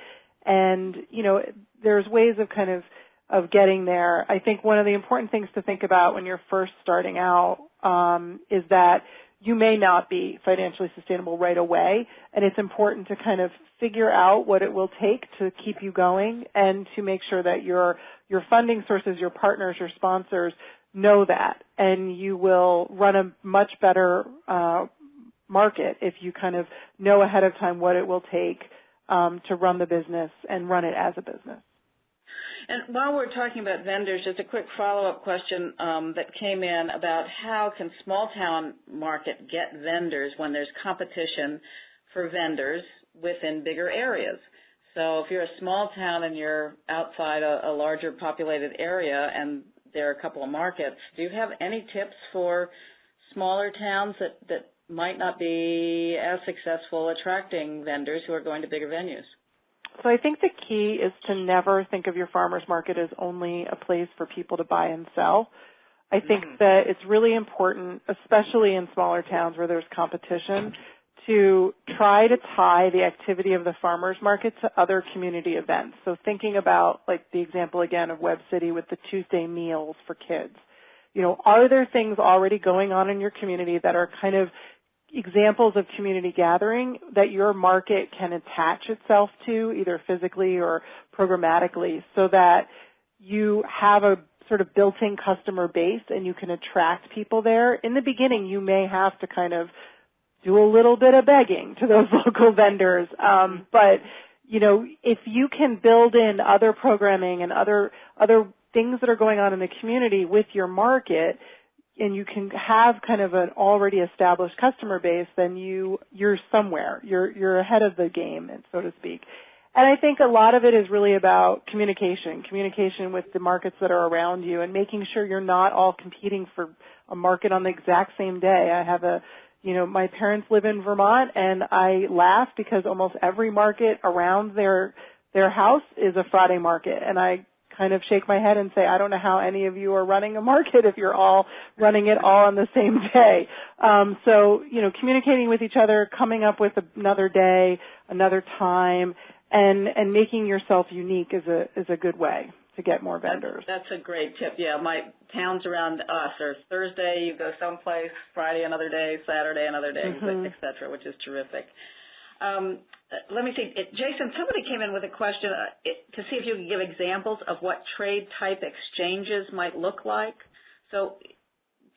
And, you know, there's ways of kind of getting there. I think one of the important things to think about when you're first starting out is that you may not be financially sustainable right away, and it's important to kind of figure out what it will take to keep you going and to make sure that your funding sources, your partners, your sponsors know that, and you will run a much better market if you kind of know ahead of time what it will take to run the business and run it as a business. And while we're talking about vendors, just a quick follow-up question that came in about how can small town market get vendors when there's competition for vendors within bigger areas. So if you're a small town and you're outside a larger populated area and there are a couple of markets, do you have any tips for smaller towns that might not be as successful attracting vendors who are going to bigger venues? So I think the key is to never think of your farmer's market as only a place for people to buy and sell. I think that it's really important, especially in smaller towns where there's competition, to try to tie the activity of the farmer's market to other community events. So thinking about, like, the example again of Web City with the Tuesday meals for kids. You know, are there things already going on in your community that are kind of examples of community gathering that your market can attach itself to, either physically or programmatically, so that you have a sort of built-in customer base and you can attract people there? In the beginning, you may have to kind of do a little bit of begging to those local vendors, but you know, if you can build in other programming and other things that are going on in the community with your market, and you can have kind of an already established customer base, then you're somewhere. You're ahead of the game, so to speak. And I think a lot of it is really about communication with the markets that are around you, and making sure you're not all competing for a market on the exact same day. I have my parents live in Vermont, and I laugh because almost every market around their house is a Friday market, and I kind of shake my head and say, I don't know how any of you are running a market if you're all running it all on the same day. So, communicating with each other, coming up with another day, another time, and making yourself unique is a good way to get more vendors. That's a great tip. Yeah, my towns around us are Thursday, you go someplace, Friday another day, Saturday another day, et cetera, which is terrific. Let me see. Jason, somebody came in with a question to see if you could give examples of what trade type exchanges might look like. So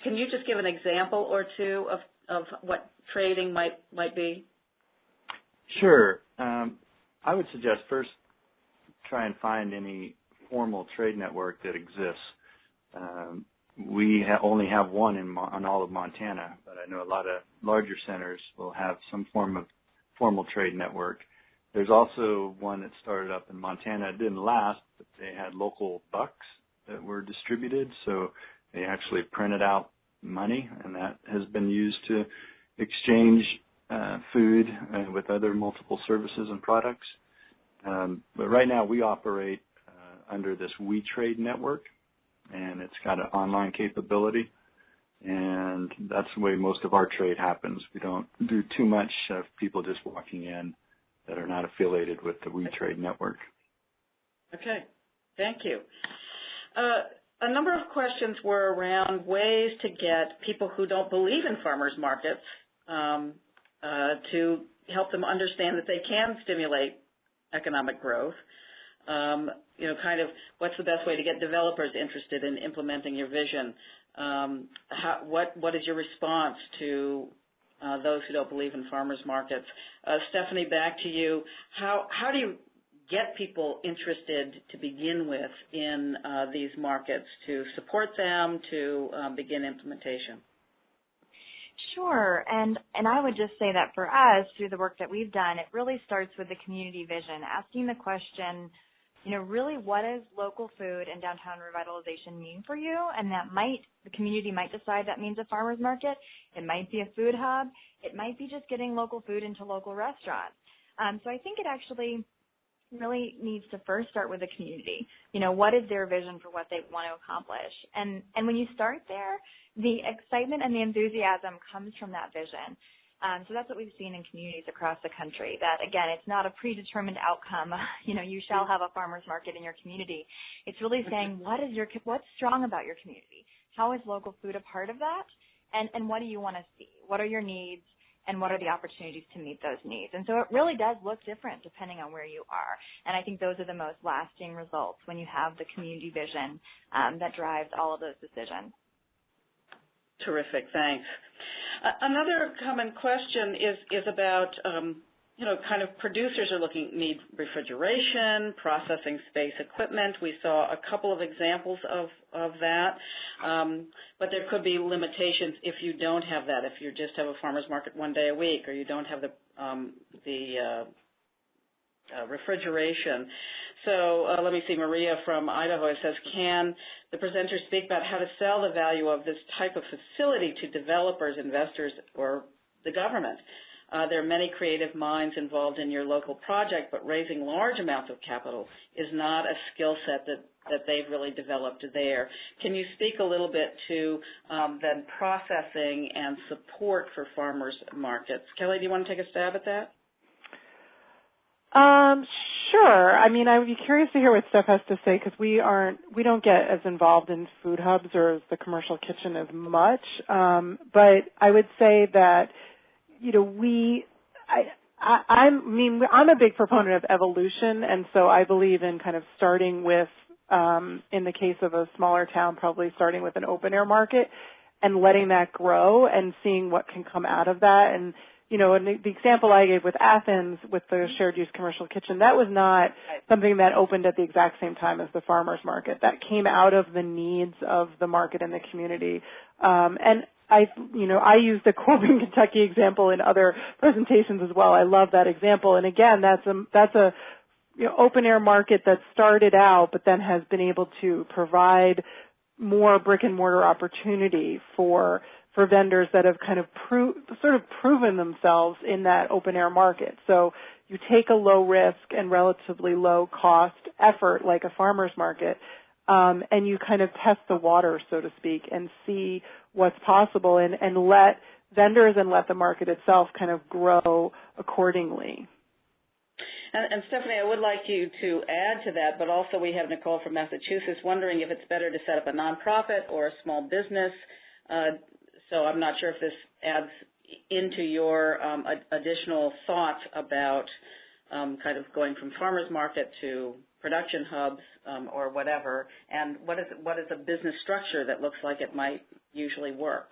can you just give an example or two of what trading might be? Sure. I would suggest first try and find any formal trade network that exists. We only have one in all of Montana, but I know a lot of larger centers will have some form of formal trade network. There's also one that started up in Montana. It didn't last, but they had local bucks that were distributed, so they actually printed out money, and that has been used to exchange food with other multiple services and products. But right now we operate under this We Trade network, and it's got an online capability. And that's the way most of our trade happens. We don't do too much of people just walking in that are not affiliated with the We Trade network. Okay, thank you. A number of questions were around ways to get people who don't believe in farmers markets to help them understand that they can stimulate economic growth. Kind of what's the best way to get developers interested in implementing your vision? What is your response to those who don't believe in farmers markets? Stephanie, back to you. How do you get people interested to begin with in these markets, to support them, to begin implementation? Sure, and I would just say that for us, through the work that we've done, it really starts with the community vision, asking the question, really what does local food and downtown revitalization mean for you? And the community might decide that means a farmer's market. It might be a food hub. It might be just getting local food into local restaurants. So I think it actually really needs to first start with the community. What is their vision for what they want to accomplish? And when you start there, the excitement and the enthusiasm comes from that vision. So that's what we've seen in communities across the country, that, again, it's not a predetermined outcome. You shall have a farmer's market in your community. It's really saying, what's strong about your community? How is local food a part of that? And what do you want to see? What are your needs? And what are the opportunities to meet those needs? And so it really does look different depending on where you are. And I think those are the most lasting results when you have the community vision that drives all of those decisions. Terrific, thanks. Another common question is about kind of producers are need refrigeration, processing space equipment. We saw a couple of examples of that, but there could be limitations if you don't have that, if you just have a farmer's market one day a week, or you don't have the refrigeration. So let me see, Maria from Idaho says, can the presenter speak about how to sell the value of this type of facility to developers, investors, or the government? There are many creative minds involved in your local project, but raising large amounts of capital is not a skill set that they've really developed there. Can you speak a little bit to then processing and support for farmers markets? Kelly, do you want to take a stab at that? Sure. I mean, I would be curious to hear what Steph has to say, because we don't get as involved in food hubs or as the commercial kitchen as much. But I would say that, I'm a big proponent of evolution, and so I believe in kind of starting with, in the case of a smaller town, probably starting with an open air market and letting that grow and seeing what can come out of that. And and the example I gave with Athens with the shared use commercial kitchen, that was not something that opened at the exact same time as the farmers market. That came out of the needs of the market and the community. And I use the Corbin, Kentucky example in other presentations as well. I love that example. And again, that's a open air market that started out, but then has been able to provide more brick and mortar opportunity for vendors that have kind of proven themselves in that open air market. So you take a low risk and relatively low cost effort like a farmer's market, and you kind of test the water, so to speak, and see what's possible, and let vendors and let the market itself kind of grow accordingly. And Stephanie, I would like you to add to that, but also we have Nicole from Massachusetts wondering if it's better to set up a nonprofit or a small business. So I'm not sure if this adds into your additional thoughts about kind of going from farmers market to production hubs or whatever, and what is a business structure that looks like it might usually work?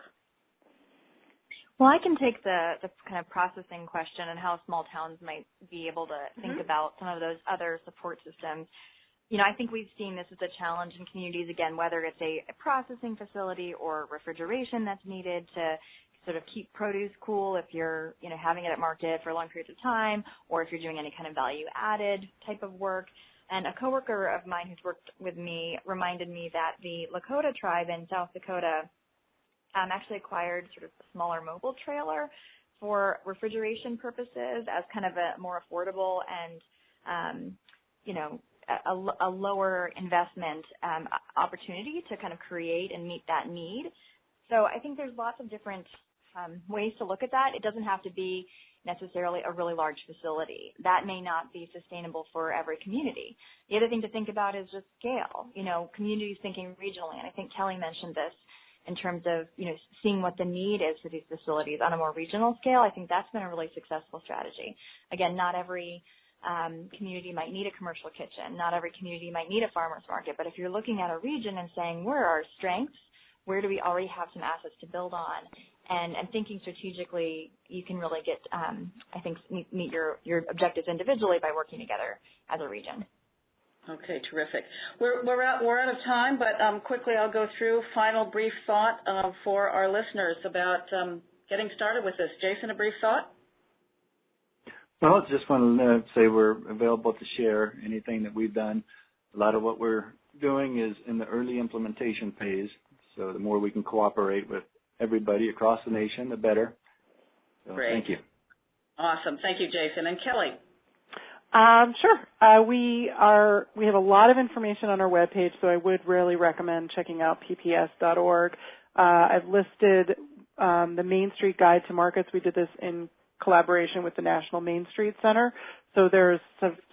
Well, I can take the kind of processing question and how small towns might be able to think about some of those other support systems. I think we've seen this as a challenge in communities, again, whether it's a processing facility or refrigeration that's needed to sort of keep produce cool if you're, having it at market for long periods of time, or if you're doing any kind of value-added type of work. And a coworker of mine who's worked with me reminded me that the Lakota tribe in South Dakota actually acquired sort of a smaller mobile trailer for refrigeration purposes as kind of a more affordable and, a lower investment opportunity to kind of create and meet that need. So I think there's lots of different ways to look at that. It doesn't have to be necessarily a really large facility. That may not be sustainable for every community. The other thing to think about is just scale. Communities thinking regionally, and I think Kelly mentioned this in terms of, seeing what the need is for these facilities on a more regional scale. I think that's been a really successful strategy. Again, not every community might need a commercial kitchen. Not every community might need a farmer's market. But if you're looking at a region and saying, where are our strengths? Where do we already have some assets to build on? And thinking strategically, you can really get, I think, meet your objectives individually by working together as a region. Okay, terrific. We're out of time, but quickly I'll go through final brief thought for our listeners about getting started with this. Jason, a brief thought? Well, just want to say we're available to share anything that we've done. A lot of what we're doing is in the early implementation phase, so the more we can cooperate with everybody across the nation, the better. So great. Thank you. Awesome. Thank you, Jason. And Kelly? Sure. We have a lot of information on our webpage, so I would really recommend checking out pps.org. I've listed the Main Street Guide to Markets. We did this in collaboration with the National Main Street Center. So there's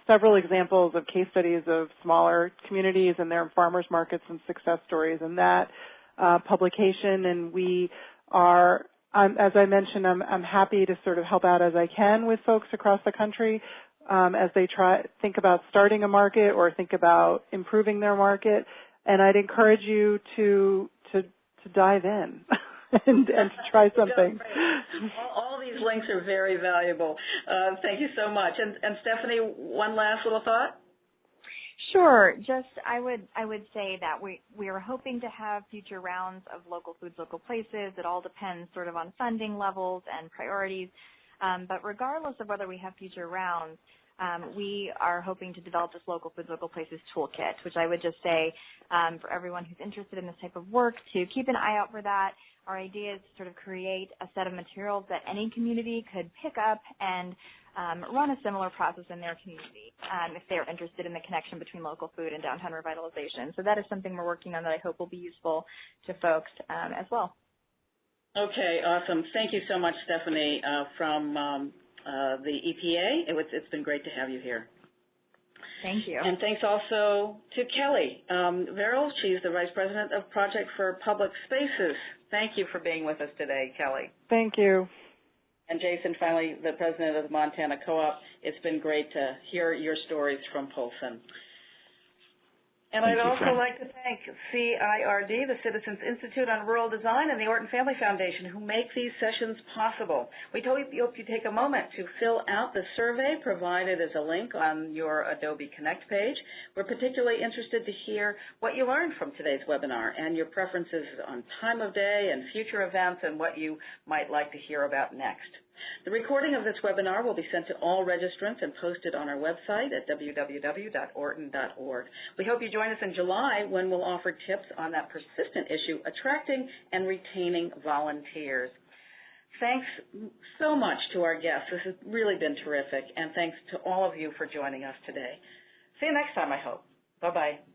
several examples of case studies of smaller communities and their farmers markets and success stories in that publication. And we are, as I mentioned, I'm happy to sort of help out as I can with folks across the country as they think about starting a market or think about improving their market. And I'd encourage you to dive in and to try something. All these links are very valuable. Thank you so much. And Stephanie, one last little thought? Sure. Just I would say that we are hoping to have future rounds of local foods, local places. It all depends sort of on funding levels and priorities. But regardless of whether we have future rounds, we are hoping to develop this local foods, local places toolkit, which I would just say for everyone who's interested in this type of work to keep an eye out for that. Our idea is to sort of create a set of materials that any community could pick up and run a similar process in their community if they're interested in the connection between local food and downtown revitalization. So that is something we're working on that I hope will be useful to folks as well. Okay, awesome. Thank you so much, Stephanie, from the EPA. It's been great to have you here. Thank you. And thanks also to Kelly Verrill. She's the Vice President of Project for Public Spaces. Thank you for being with us today, Kelly. Thank you. And Jason, finally, the President of the Montana Co-op. It's been great to hear your stories from Polson. And I'd also like to thank CIRD, the Citizens Institute on Rural Design, and the Orton Family Foundation, who make these sessions possible. We hope you take a moment to fill out the survey provided as a link on your Adobe Connect page. We're particularly interested to hear what you learned from today's webinar and your preferences on time of day and future events and what you might like to hear about next. The recording of this webinar will be sent to all registrants and posted on our website at www.orton.org. We hope you join us in July when we'll offer tips on that persistent issue, attracting and retaining volunteers. Thanks so much to our guests. This has really been terrific, and thanks to all of you for joining us today. See you next time, I hope. Bye-bye.